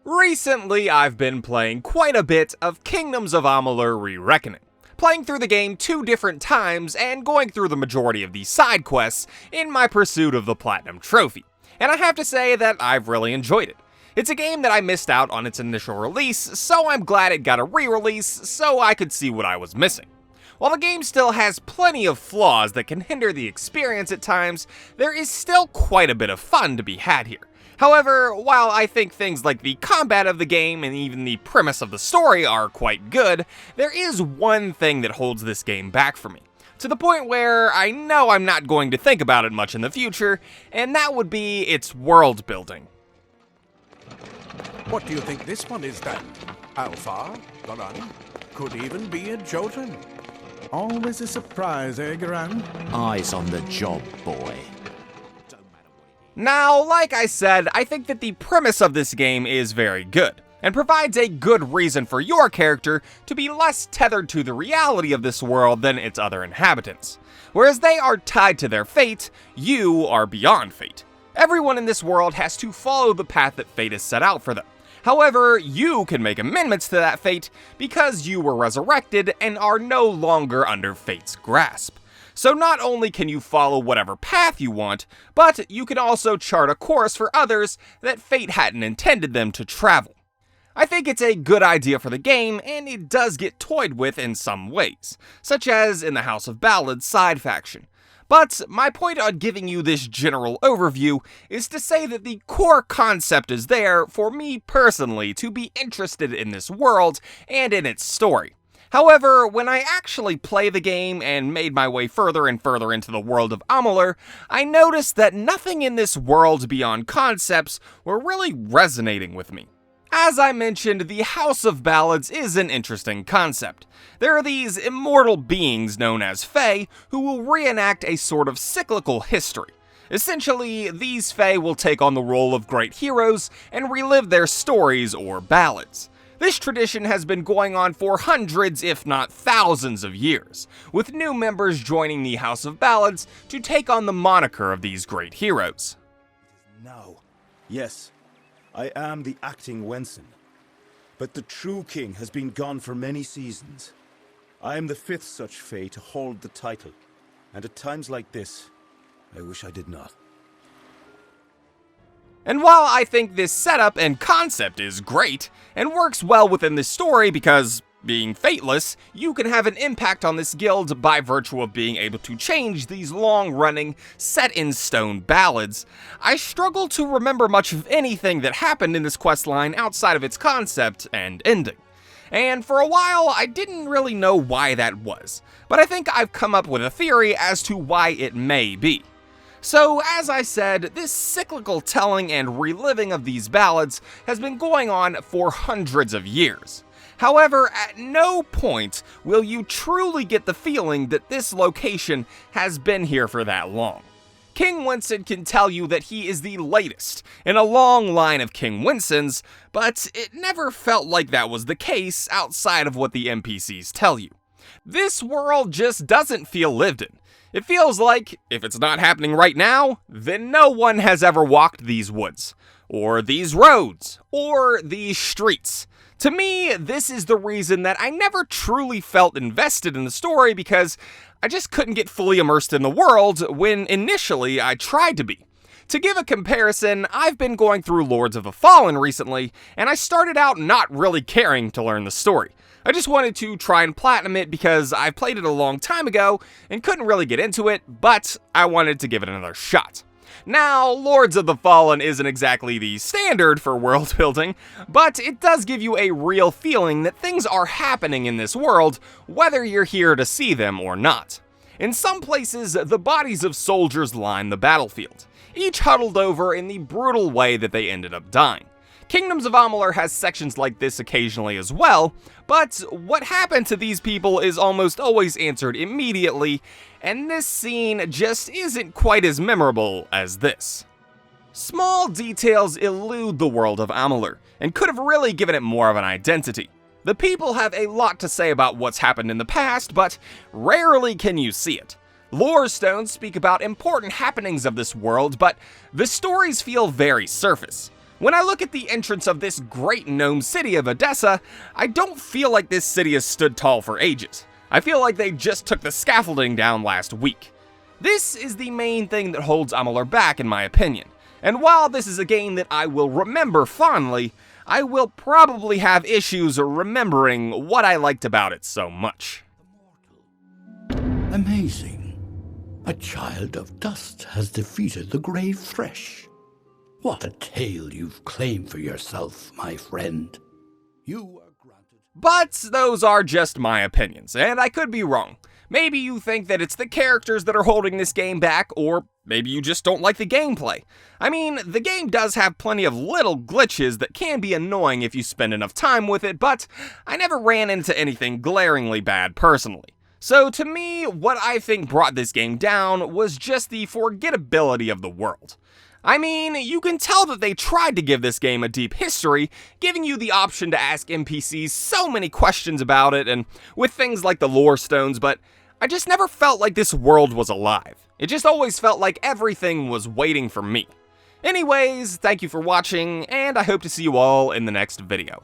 Recently, I've been playing quite a bit of Kingdoms of Amalur Re-Reckoning, playing through the game 2 different times and going through the majority of the side quests in my pursuit of the Platinum Trophy, and I have to say that I've really enjoyed it. It's a game that I missed out on its initial release, so I'm glad it got a re-release so I could see what I was missing. While the game still has plenty of flaws that can hinder the experience at times, there is still quite a bit of fun to be had here. However, while I think things like the combat of the game and even the premise of the story are quite good, there is one thing that holds this game back for me, to the point where I know I'm not going to think about it much in the future, and that would be its world building. What do you think this one is then? Alpha? Garan? Could even be a Jotun. Always a surprise, eh, Garan? Eyes on the job, boy. Now, like I said, I think that the premise of this game is very good, and provides a good reason for your character to be less tethered to the reality of this world than its other inhabitants. Whereas they are tied to their fate, you are beyond fate. Everyone in this world has to follow the path that fate has set out for them. However, you can make amendments to that fate because you were resurrected and are no longer under fate's grasp. So not only can you follow whatever path you want, but you can also chart a course for others that fate hadn't intended them to travel. I think it's a good idea for the game, and it does get toyed with in some ways, such as in the House of Ballads side faction. But my point on giving you this general overview is to say that the core concept is there for me personally to be interested in this world and in its story. However, when I actually play the game and made my way further and further into the world of Amalur, I noticed that nothing in this world beyond concepts were really resonating with me. As I mentioned, the House of Ballads is an interesting concept. There are these immortal beings known as Fae who will reenact a sort of cyclical history. Essentially, these Fae will take on the role of great heroes and relive their stories or ballads. This tradition has been going on for hundreds, if not thousands of years, with new members joining the House of Ballads to take on the moniker of these great heroes. Now, yes, I am the acting Wenson, but the true king has been gone for many seasons. I am the 5th such Fae to hold the title, and at times like this, I wish I did not. And while I think this setup and concept is great, and works well within the story because, being fateless, you can have an impact on this guild by virtue of being able to change these long-running, set-in-stone ballads, I struggle to remember much of anything that happened in this questline outside of its concept and ending. And for a while, I didn't really know why that was, but I think I've come up with a theory as to why it may be. So, as I said, this cyclical telling and reliving of these ballads has been going on for hundreds of years. However, at no point will you truly get the feeling that this location has been here for that long. King Winston can tell you that he is the latest in a long line of King Winsons, but it never felt like that was the case outside of what the NPCs tell you. This world just doesn't feel lived in. It feels like, if it's not happening right now, then no one has ever walked these woods, or these roads, or these streets. To me, this is the reason that I never truly felt invested in the story because I just couldn't get fully immersed in the world when initially I tried to be. To give a comparison, I've been going through Lords of the Fallen recently, and I started out not really caring to learn the story. I just wanted to try and platinum it because I played it a long time ago and couldn't really get into it, but I wanted to give it another shot. Now, Lords of the Fallen isn't exactly the standard for world building, but it does give you a real feeling that things are happening in this world, whether you're here to see them or not. In some places, the bodies of soldiers line the battlefield, each huddled over in the brutal way that they ended up dying. Kingdoms of Amalur has sections like this occasionally as well, but what happened to these people is almost always answered immediately, and this scene just isn't quite as memorable as this. Small details elude the world of Amalur, and could have really given it more of an identity. The people have a lot to say about what's happened in the past, but rarely can you see it. Lore stones speak about important happenings of this world, but the stories feel very surface. When I look at the entrance of this great gnome city of Odessa, I don't feel like this city has stood tall for ages. I feel like they just took the scaffolding down last week. This is the main thing that holds Amalur back in my opinion, and while this is a game that I will remember fondly, I will probably have issues remembering what I liked about it so much. Amazing. A child of dust has defeated the grave thresh. What a tale you've claimed for yourself, my friend. You are granted... But those are just my opinions, and I could be wrong. Maybe you think that it's the characters that are holding this game back, or maybe you just don't like the gameplay. I mean, the game does have plenty of little glitches that can be annoying if you spend enough time with it, but I never ran into anything glaringly bad personally. So to me, what I think brought this game down was just the forgettability of the world. I mean, you can tell that they tried to give this game a deep history, giving you the option to ask NPCs so many questions about it, and with things like the lore stones, but I just never felt like this world was alive. It just always felt like everything was waiting for me. Anyways, thank you for watching, and I hope to see you all in the next video.